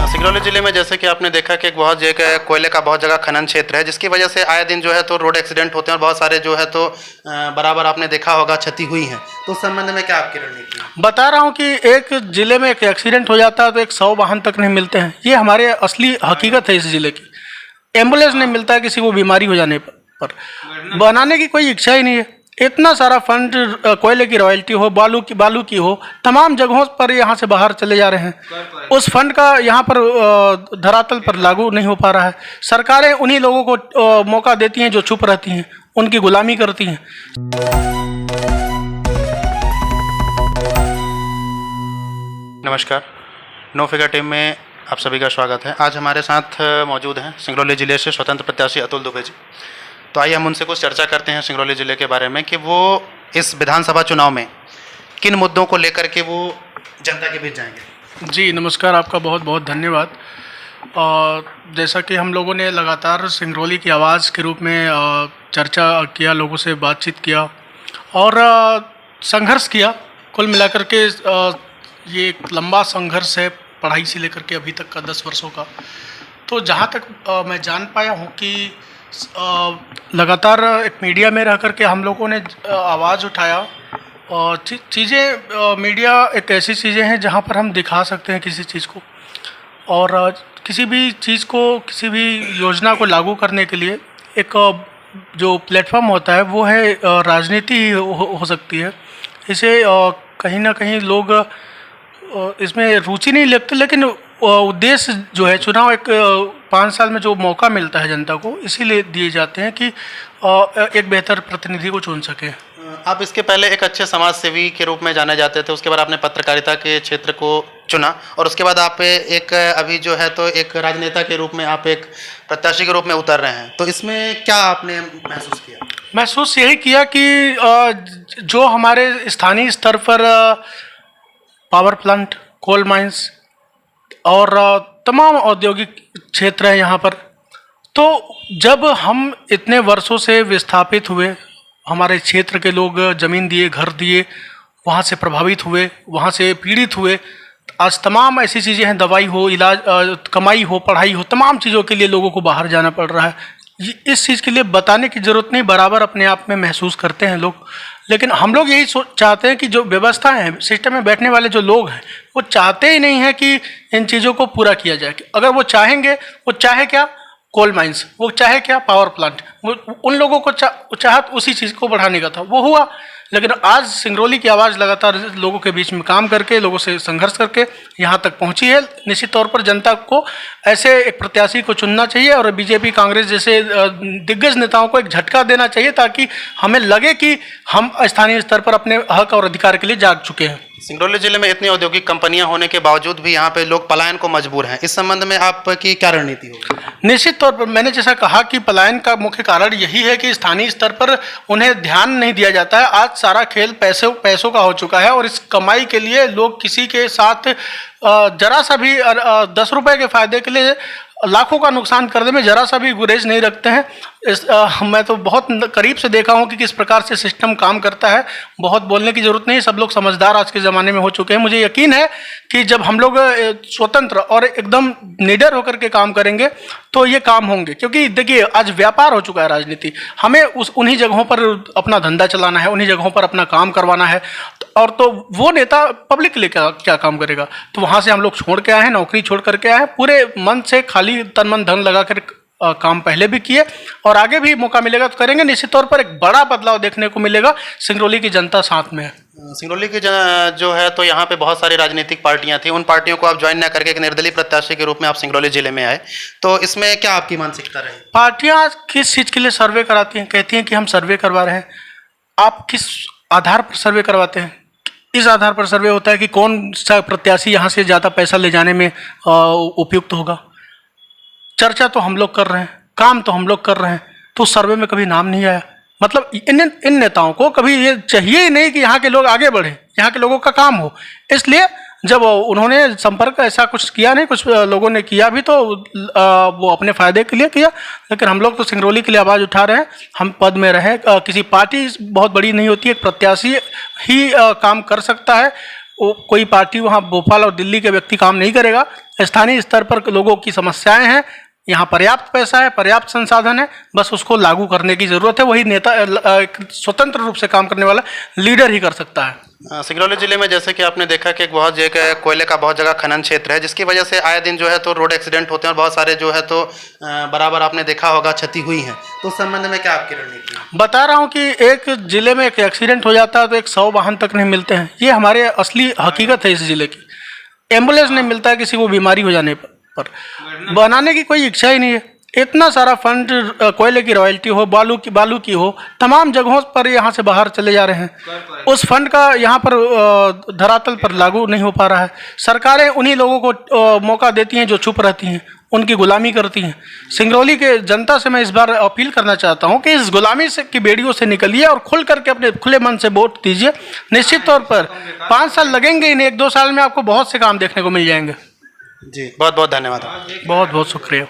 सिंगरौली जिले में जैसे कि आपने देखा कि एक बहुत जगह कोयले का बहुत जगह खनन क्षेत्र है, जिसकी वजह से आए दिन जो है तो रोड एक्सीडेंट होते हैं और बहुत सारे जो है तो बराबर आपने देखा होगा क्षति हुई है। तो उस संबंध में क्या आपकी रणनीति है? बता रहा हूँ कि एक जिले में एक एक्सीडेंट हो जाता है तो 100 वाहन तक नहीं मिलते हैं। ये हमारे असली हकीकत है इस जिले की। एम्बुलेंस नहीं मिलता है किसी को बीमारी हो जाने पर। बनाने की कोई इच्छा ही नहीं है। इतना सारा फंड, कोयले की रॉयल्टी हो, बालू की हो, तमाम जगहों पर यहाँ से बाहर चले जा रहे हैं। उस फंड का यहाँ पर धरातल पर लागू नहीं हो पा रहा है। सरकारें उन्हीं लोगों को मौका देती हैं जो चुप रहती हैं, उनकी गुलामी करती हैं। नमस्कार, नो फिगर टीम में आप सभी का स्वागत है। आज हमारे साथ मौजूद हैं सिंगरौली जिले से स्वतंत्र प्रत्याशी अतुल दुबे जी। तो आइए हम उनसे कुछ चर्चा करते हैं सिंगरौली जिले के बारे में कि वो इस विधानसभा चुनाव में किन मुद्दों को लेकर के वो जनता के बीच जाएंगे। जी नमस्कार, आपका बहुत बहुत धन्यवाद। जैसा कि हम लोगों ने लगातार सिंगरौली की आवाज़ के रूप में चर्चा किया, लोगों से बातचीत किया और संघर्ष किया। कुल मिलाकर के ये एक लंबा संघर्ष है, पढ़ाई से लेकर के अभी तक का 10 वर्षों का। तो जहाँ तक मैं जान पाया हूँ कि लगातार एक मीडिया में रह कर के हम लोगों ने आवाज़ उठाया। और चीज़ें मीडिया एक ऐसी चीज़ें हैं जहाँ पर हम दिखा सकते हैं किसी चीज़ को, और किसी भी चीज़ को, किसी भी योजना को लागू करने के लिए एक जो प्लेटफॉर्म होता है वो है राजनीति ही हो सकती है। इसे कहीं ना कहीं लोग इसमें रुचि नहीं लेते, लेकिन उद्देश्य जो है चुनाव, एक 5 साल में जो मौका मिलता है जनता को, इसीलिए दिए जाते हैं कि एक बेहतर प्रतिनिधि को चुन सके। आप इसके पहले एक अच्छे समाज सेवी के रूप में जाने जाते थे, उसके बाद आपने पत्रकारिता के क्षेत्र को चुना और उसके बाद आप एक अभी जो है तो एक राजनेता के रूप में आप एक प्रत्याशी के रूप में उतर रहे हैं। तो इसमें क्या आपने महसूस किया? महसूस यही किया कि जो हमारे स्थानीय स्तर पर पावर प्लांट, कोल माइंस और तमाम औद्योगिक क्षेत्र हैं यहाँ पर, तो जब हम इतने वर्षों से विस्थापित हुए, हमारे क्षेत्र के लोग ज़मीन दिए, घर दिए, वहाँ से प्रभावित हुए, वहाँ से पीड़ित हुए, आज तमाम ऐसी चीज़ें हैं, दवाई हो, इलाज, कमाई हो, पढ़ाई हो, तमाम चीज़ों के लिए लोगों को बाहर जाना पड़ रहा है। इस चीज़ के लिए बताने की ज़रूरत नहीं, बराबर अपने आप में महसूस करते हैं लोग। लेकिन हम लोग यही चाहते हैं कि जो व्यवस्थाएं हैं, सिस्टम में बैठने वाले जो लोग हैं, वो चाहते ही नहीं है कि इन चीज़ों को पूरा किया जाए। अगर वो चाहेंगे, वो चाहे क्या कोल माइंस, वो चाहे क्या पावर प्लांट, वो उन लोगों को चाहत उसी चीज़ को बढ़ाने का था, वो हुआ। लेकिन आज सिंगरौली की आवाज़ लगातार लोगों के बीच में काम करके, लोगों से संघर्ष करके यहाँ तक पहुँची है। निश्चित तौर पर जनता को ऐसे एक प्रत्याशी को चुनना चाहिए और बीजेपी, कांग्रेस जैसे दिग्गज नेताओं को एक झटका देना चाहिए, ताकि हमें लगे कि हम स्थानीय स्तर पर अपने हक और अधिकार के लिए जाग चुके हैं। सिंगरौली जिले में इतनी औद्योगिक कंपनियां होने के बावजूद भी यहाँ पे लोग पलायन को मजबूर हैं। इस संबंध में आपकी क्या रणनीति होगी? निश्चित तौर पर मैंने जैसा कहा कि पलायन का मुख्य कारण यही है कि स्थानीय स्तर पर उन्हें ध्यान नहीं दिया जाता है। आज सारा खेल पैसों का हो चुका है और इस कमाई के लिए लोग किसी के साथ जरा सा भी 10 रुपए के फायदे के लिए लाखों का नुकसान करने में जरा सा भी गुरेज नहीं रखते हैं। मैं तो बहुत करीब से देखा हूँ कि किस प्रकार से सिस्टम काम करता है। बहुत बोलने की ज़रूरत नहीं, सब लोग समझदार आज के ज़माने में हो चुके हैं। मुझे यकीन है कि जब हम लोग स्वतंत्र और एकदम निडर होकर के काम करेंगे तो ये काम होंगे। क्योंकि देखिए, आज व्यापार हो चुका है राजनीति। हमें उन्हीं जगहों पर अपना धंधा चलाना है, उन्हीं जगहों पर अपना काम करवाना है, और तो वो नेता पब्लिक के लिए क्या काम करेगा। तो वहाँ से हम लोग छोड़ के आए हैं, नौकरी छोड़ करके आए हैं, पूरे मन से, खाली तन मन धन लगा कर काम पहले भी किए और आगे भी मौका मिलेगा तो करेंगे। निश्चित तौर पर एक बड़ा बदलाव देखने को मिलेगा। सिंगरौली की जनता साथ में है। सिंगरौली की जो है तो यहाँ पे बहुत सारी राजनीतिक पार्टियां थी, उन पार्टियों को आप ज्वाइन ना करके एक निर्दलीय प्रत्याशी के रूप में आप सिंगरौली जिले में आए, तो इसमें क्या आपकी मानसिकता रही? पार्टियां किस चीज़ के लिए सर्वे कराती हैं? कहती हैं कि हम सर्वे करवा रहे हैं। आप किस आधार पर सर्वे करवाते हैं? इस आधार पर सर्वे होता है कि कौन सा प्रत्याशी यहाँ से ज़्यादा पैसा ले जाने में उपयुक्त होगा। चर्चा तो हम लोग कर रहे हैं, काम तो हम लोग कर रहे हैं, तो सर्वे में कभी नाम नहीं आया। मतलब इन नेताओं को कभी ये चाहिए ही नहीं कि यहाँ के लोग आगे बढ़े, यहाँ के लोगों का काम हो। इसलिए जब उन्होंने संपर्क ऐसा कुछ किया नहीं, कुछ लोगों ने किया भी तो वो अपने फ़ायदे के लिए किया, लेकिन हम लोग तो सिंगरौली के लिए आवाज़ उठा रहे हैं। हम पद में रहें, किसी पार्टी बहुत बड़ी नहीं होती, एक प्रत्याशी ही काम कर सकता है। कोई पार्टी वहाँ भोपाल और दिल्ली के व्यक्ति काम नहीं करेगा। स्थानीय स्तर पर लोगों की समस्याएं हैं, यहाँ पर्याप्त पैसा है, पर्याप्त संसाधन है, बस उसको लागू करने की ज़रूरत है। वही नेता एक स्वतंत्र रूप से काम करने वाला लीडर ही कर सकता है। सिंगरौली जिले में जैसे कि आपने देखा कि एक बहुत जगह कोयले का बहुत जगह खनन क्षेत्र है, जिसकी वजह से आए दिन जो है तो रोड एक्सीडेंट होते हैं और बहुत सारे जो है तो बराबर आपने देखा होगा क्षति हुई है। तो उस संबंध में क्या आपकी रणनीति है? बता रहा हूँ कि एक जिले में एक एक्सीडेंट हो जाता है तो 100 वाहन तक नहीं मिलते हैं। ये हमारे असली हकीकत है इस जिले की। एम्बुलेंस नहीं मिलता है किसी को बीमारी हो जाने पर। बनाने की कोई इच्छा ही नहीं है। इतना सारा फंड कोयले की रॉयल्टी हो, बालू की हो, तमाम जगहों पर यहाँ से बाहर चले जा रहे हैं। उस फंड का यहाँ पर धरातल पर लागू नहीं हो पा रहा है। सरकारें उन्हीं लोगों को मौका देती हैं जो चुप रहती हैं, उनकी गुलामी करती हैं। सिंगरौली के जनता से मैं इस बार अपील करना चाहता हूँ कि इस गुलामी से की बेड़ियों से निकलिए और खुल करके अपने खुले मन से वोट दीजिए। निश्चित तौर पर 5 साल लगेंगे, इन 1-2 साल में आपको बहुत से काम देखने को मिल जाएंगे। जी, बहुत बहुत धन्यवाद। बहुत बहुत शुक्रिया।